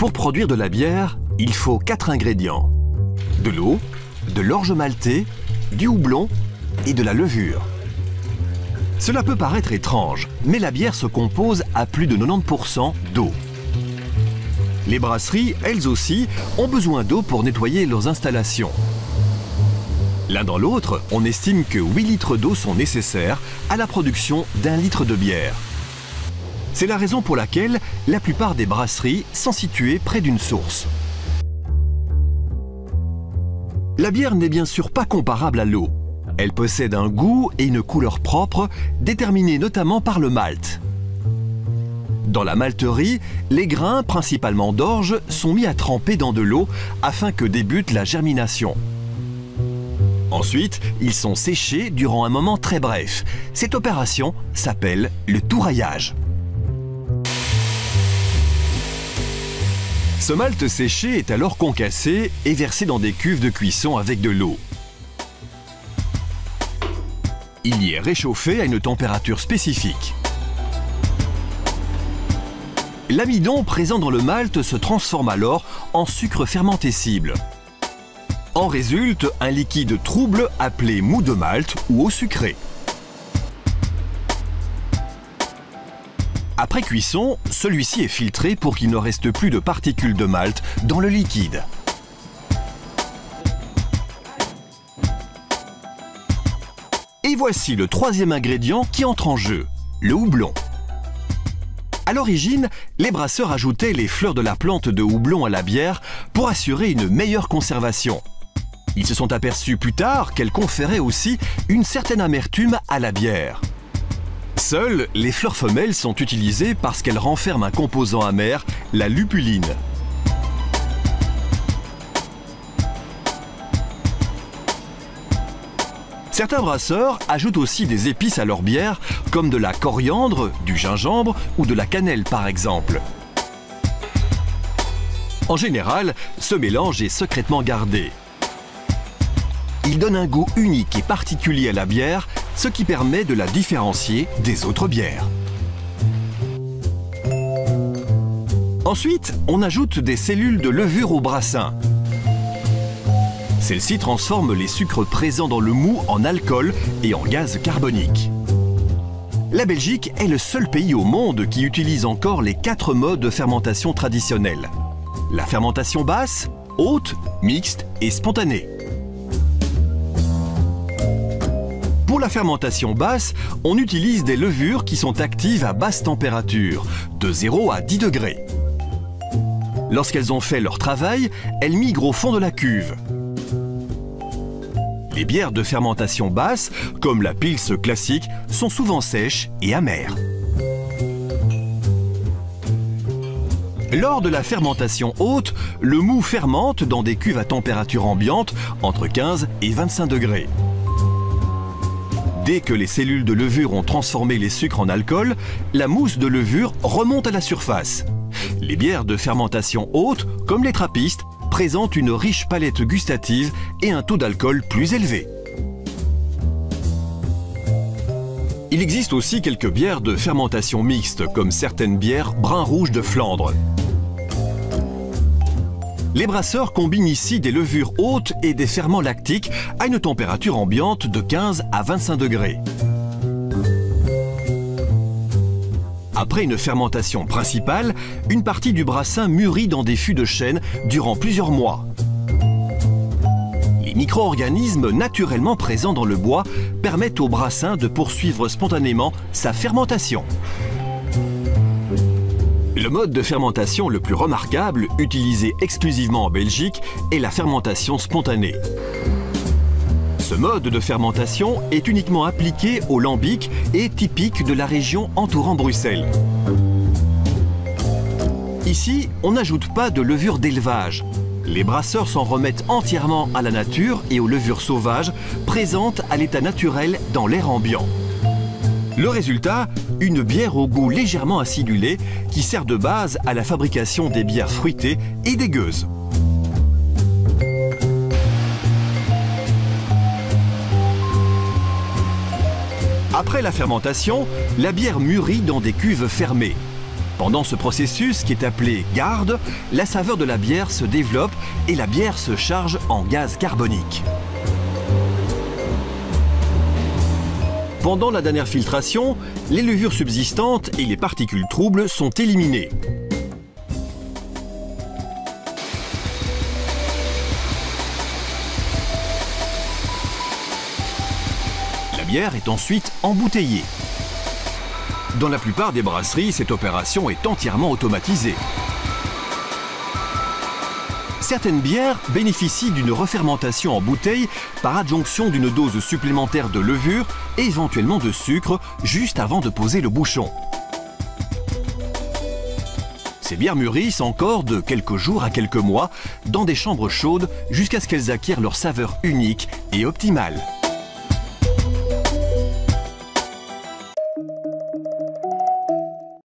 Pour produire de la bière, il faut 4 ingrédients. De l'eau, de l'orge maltée, du houblon et de la levure. Cela peut paraître étrange, mais la bière se compose à plus de 90% d'eau. Les brasseries, elles aussi, ont besoin d'eau pour nettoyer leurs installations. L'un dans l'autre, on estime que 8 litres d'eau sont nécessaires à la production d'1 litre de bière. C'est la raison pour laquelle la plupart des brasseries sont situées près d'une source. La bière n'est bien sûr pas comparable à l'eau. Elle possède un goût et une couleur propres, déterminés notamment par le malt. Dans la malterie, les grains, principalement d'orge, sont mis à tremper dans de l'eau afin que débute la germination. Ensuite, ils sont séchés durant un moment très bref. Cette opération s'appelle le touraillage. Ce malt séché est alors concassé et versé dans des cuves de cuisson avec de l'eau. Il y est réchauffé à une température spécifique. L'amidon présent dans le malt se transforme alors en sucre fermentescible. En résulte un liquide trouble appelé mou de malt ou eau sucrée. Après cuisson, celui-ci est filtré pour qu'il ne reste plus de particules de malt dans le liquide. Et voici le troisième ingrédient qui entre en jeu, le houblon. À l'origine, les brasseurs ajoutaient les fleurs de la plante de houblon à la bière pour assurer une meilleure conservation. Ils se sont aperçus plus tard qu'elle conférait aussi une certaine amertume à la bière. Seules les fleurs femelles sont utilisées parce qu'elles renferment un composant amer, la lupuline. Certains brasseurs ajoutent aussi des épices à leur bière, comme de la coriandre, du gingembre ou de la cannelle par exemple. En général, ce mélange est secrètement gardé. Il donne un goût unique et particulier à la bière, ce qui permet de la différencier des autres bières. Ensuite, on ajoute des cellules de levure au brassin. Celles-ci transforment les sucres présents dans le mou en alcool et en gaz carbonique. La Belgique est le seul pays au monde qui utilise encore les 4 modes de fermentation traditionnels. La fermentation basse, haute, mixte et spontanée. Pour la fermentation basse, on utilise des levures qui sont actives à basse température, de 0 à 10 degrés. Lorsqu'elles ont fait leur travail, elles migrent au fond de la cuve. Les bières de fermentation basse, comme la Pils classique, sont souvent sèches et amères. Lors de la fermentation haute, le mou fermente dans des cuves à température ambiante entre 15 et 25 degrés. Dès que les cellules de levure ont transformé les sucres en alcool, la mousse de levure remonte à la surface. Les bières de fermentation haute, comme les trappistes, présentent une riche palette gustative et un taux d'alcool plus élevé. Il existe aussi quelques bières de fermentation mixte, comme certaines bières brun-rouge de Flandre. Les brasseurs combinent ici des levures hautes et des ferments lactiques à une température ambiante de 15 à 25 degrés. Après une fermentation principale, une partie du brassin mûrit dans des fûts de chêne durant plusieurs mois. Les micro-organismes naturellement présents dans le bois permettent au brassin de poursuivre spontanément sa fermentation. Le mode de fermentation le plus remarquable, utilisé exclusivement en Belgique, est la fermentation spontanée. Ce mode de fermentation est uniquement appliqué au lambic et typique de la région entourant Bruxelles. Ici, on n'ajoute pas de levure d'élevage. Les brasseurs s'en remettent entièrement à la nature et aux levures sauvages présentes à l'état naturel dans l'air ambiant. Le résultat, une bière au goût légèrement acidulé qui sert de base à la fabrication des bières fruitées et des gueuses. Après la fermentation, la bière mûrit dans des cuves fermées. Pendant ce processus, qui est appelé garde, la saveur de la bière se développe et la bière se charge en gaz carbonique. Pendant la dernière filtration, les levures subsistantes et les particules troubles sont éliminées. La bière est ensuite embouteillée. Dans la plupart des brasseries, cette opération est entièrement automatisée. Certaines bières bénéficient d'une refermentation en bouteille par adjonction d'une dose supplémentaire de levure et éventuellement de sucre juste avant de poser le bouchon. Ces bières mûrissent encore de quelques jours à quelques mois dans des chambres chaudes jusqu'à ce qu'elles acquièrent leur saveur unique et optimale.